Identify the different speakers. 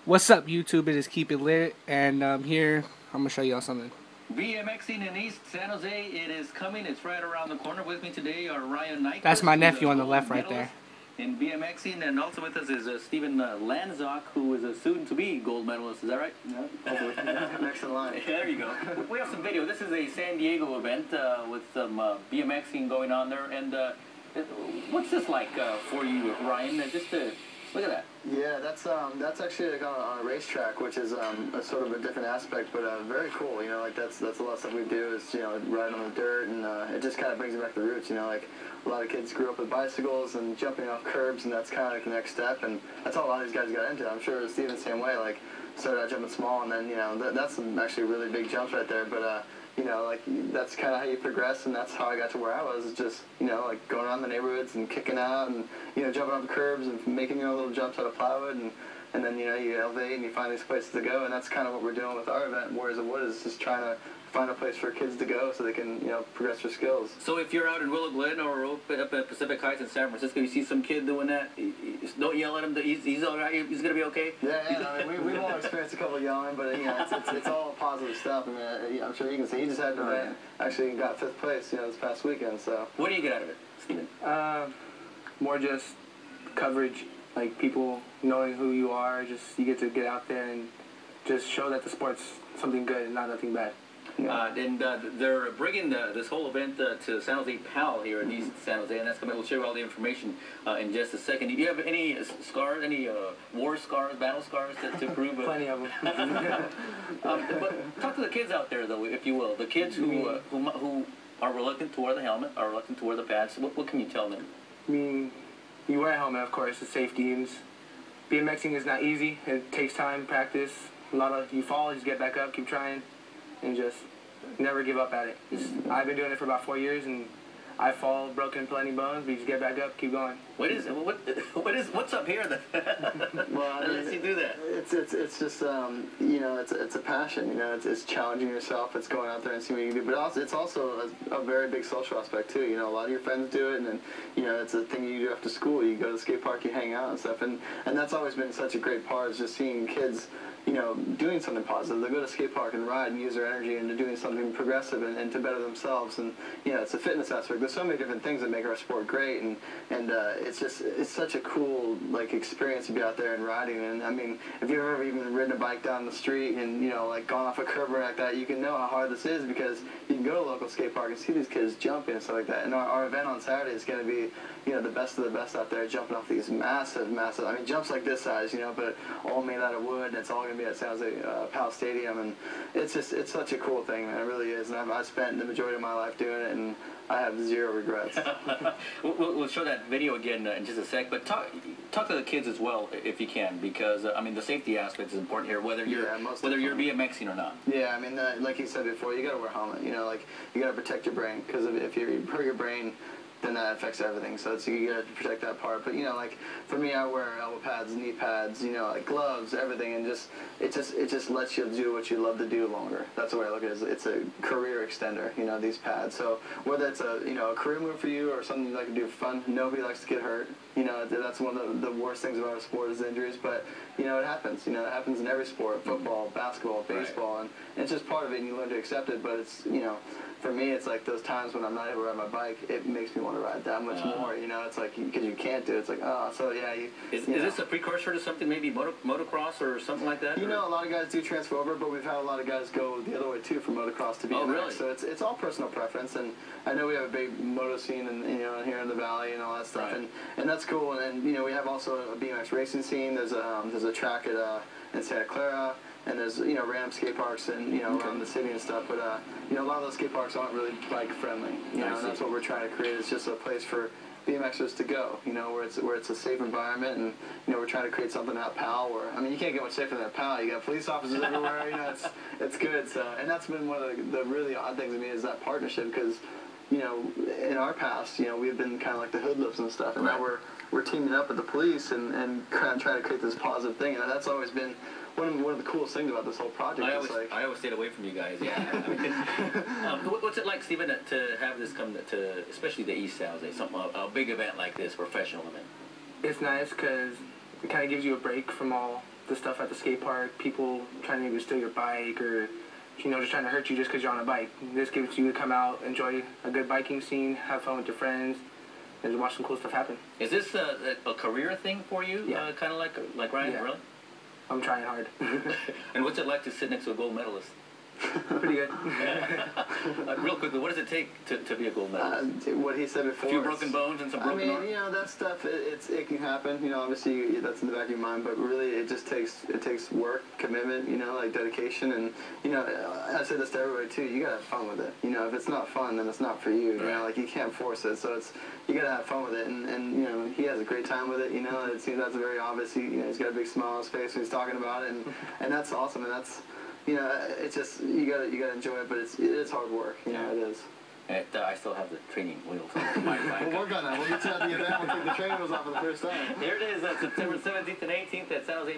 Speaker 1: What's up, YouTube? It is Keep It Lit, and here I'm gonna show y'all something.
Speaker 2: BMXing in East San Jose, it is coming. It's right around the corner. With me today are Ryan nyquest.
Speaker 1: That's my nephew on the left right there.
Speaker 2: In BMXing, and also with us is Stephen Lanzock, who is a soon-to-be gold medalist. Is that right?
Speaker 3: Yeah, hopefully. Next in line.
Speaker 2: There you go. We have some video. This is a San Diego event with some BMXing going on there. And what's this like for you, Ryan? Just look at that.
Speaker 3: Yeah, that's actually like on a racetrack, which is a sort of a different aspect, but very cool. You know, like that's a lot of stuff we do is ride on the dirt, and it just kind of brings back the roots. You know, like a lot of kids grew up with bicycles and jumping off curbs, and that's kind of like the next step, and that's how a lot of these guys got into. I'm sure Steven the same way. Like started out jumping small, and then that's some actually really big jumps right there, but. Like that's kind of how you progress, and that's how I got to where I was. Just like going around the neighborhoods and kicking out, and jumping off the curbs and making little jumps out of plywood, and then you elevate and you find these places to go, and that's kind of what we're doing with our event. Warriors of Wood is just trying to find a place for kids to go so they can progress their skills.
Speaker 2: So if you're out in Willow Glen or up at Pacific Heights in San Francisco, you see some kid doing that, don't yell at him. He's all right. He's gonna be okay.
Speaker 3: Yeah. I mean, we've all experienced a couple of yelling, but it's all positive stuff. I mean, I'm sure you can see he just had an event. Actually got 5th place this past weekend. So
Speaker 2: what do you get out of it, Stephen?
Speaker 4: More just coverage, like people knowing who you are. Just you get to get out there and just show that the sport's something good and not nothing bad.
Speaker 3: Yeah.
Speaker 2: They're bringing this whole event to San Jose PAL here in East San Jose, and that's coming. We'll show you all the information in just a second. Do you have any scars, any war scars, battle scars to prove?
Speaker 4: Plenty of them.
Speaker 2: But talk to the kids out there, though, if you will. The kids who are reluctant to wear the helmet, are reluctant to wear the pads. What can you tell them?
Speaker 4: I mean, you wear a helmet, of course, it's safety. And BMXing is not easy. It takes time, practice. You fall, just get back up, keep trying. And just never give up at it. I've been doing it for about 4 years, and I fall, broken plenty bones, but you just get back up, keep going.
Speaker 2: What's up here then?
Speaker 3: Well, I mean,
Speaker 2: lets you do that?
Speaker 3: It's just it's a passion. It's challenging yourself. It's going out there and seeing what you can do. But it's also a very big social aspect too. A lot of your friends do it, and then it's a thing you do after school. You go to the skate park, you hang out and stuff, and that's always been such a great part. Is just seeing kids. Doing something positive. They go to skate park and ride and use their energy into doing something progressive and to better themselves. And it's a fitness aspect. There's so many different things that make our sport great, and it's such a cool experience to be out there and riding. And I mean, if you've ever even ridden a bike down the street and gone off a curb or like that, you can know how hard this is because you can go to a local skate park and see these kids jumping and stuff like that. And our event on Saturday is going to be the best of the best out there jumping off these massive, I mean, jumps like this size, but all made out of wood, and it's all going to be at San Jose PAL Stadium, and it's such a cool thing, man. It really is, and I've spent the majority of my life doing it, and I have zero regrets.
Speaker 2: We'll show that video again in just a sec, but talk to the kids as well if you can, because I mean the safety aspect is important here, whether you're BMXing or not.
Speaker 3: Yeah, I mean like you said before, you got to wear a helmet. You got to protect your brain, because if you hurt your brain, then that affects everything. So you got to protect that part. But like for me, I wear elbow pads, knee pads, like gloves, everything, and it just lets you do what you love to do longer. That's the way I look at it. It's a career extender. These pads. So whether it's a a career move for you or something you like to do for fun, nobody likes to get hurt. That's one of the worst things about our sport is injuries. But it happens. It happens in every sport: football, basketball, baseball,
Speaker 2: right.
Speaker 3: and it's just part of it. And you learn to accept it. But it's for me, it's like those times when I'm not able to ride my bike, it makes me want to ride that much more. It's like because you can't do it. It's like so yeah.
Speaker 2: Is this a precursor to something maybe motocross or something like that?
Speaker 3: A lot of guys do transfer over, but we've had a lot of guys go the other way too from motocross to BMX.
Speaker 2: Oh, really?
Speaker 3: So it's all personal preference, and I know we have a big moto scene and here in the valley and all that stuff,
Speaker 2: right.
Speaker 3: and that's cool. And we have also a BMX racing scene. There's a track in Santa Clara. And there's random skate parks and around the city and stuff, but a lot of those skate parks aren't really bike friendly. And that's what we're trying to create. It's just a place for BMXers to go. Where it's a safe environment, and we're trying to create something at PAL where you can't get much safer than at PAL. You got police officers everywhere. It's good. So and that's been one of the really odd things to me is that partnership because. In our past, we've been kind of like the hoodlums and stuff, and
Speaker 2: right.
Speaker 3: now we're teaming up with the police and kind of trying to create this positive thing, and that's always been one of the coolest things about this whole project.
Speaker 2: I always stayed away from you guys. Yeah. What's it like, Stephen, to have this come to especially the East San Jose, a big event like this, professional event?
Speaker 4: It's nice because it kind of gives you a break from all the stuff at the skate park, people trying to maybe steal your bike or, just trying to hurt you just because you're on a bike. This gives you to come out, enjoy a good biking scene, have fun with your friends, and watch some cool stuff happen.
Speaker 2: Is this a career thing for you?
Speaker 4: Yeah.
Speaker 2: Kind of like Ryan,
Speaker 4: Yeah.
Speaker 2: really?
Speaker 4: I'm trying hard.
Speaker 2: And what's it like to sit next to a gold medalist?
Speaker 4: Pretty good.
Speaker 2: Real quickly, what does it take to be a gold medalist?
Speaker 3: What he said before.
Speaker 2: A few broken bones and some broken arms?
Speaker 3: That stuff, it can happen. Obviously that's in the back of your mind, but really it just takes work, commitment, like dedication, and I say this to everybody too. You gotta have fun with it. If it's not fun, then it's not for you. Like you can't force it. So you gotta have fun with it, and he has a great time with it. It seems that's very obvious. He's got a big smile on his face when he's talking about it, and that's awesome, and that's. It's just you gotta enjoy it, but it's hard work. It is.
Speaker 2: And, I still have the training wheels on my bike.
Speaker 3: We'll work on that. We'll get you at the event. We'll take the training wheels off for the first time.
Speaker 2: Here it is, September 17th and 18th at San Jose.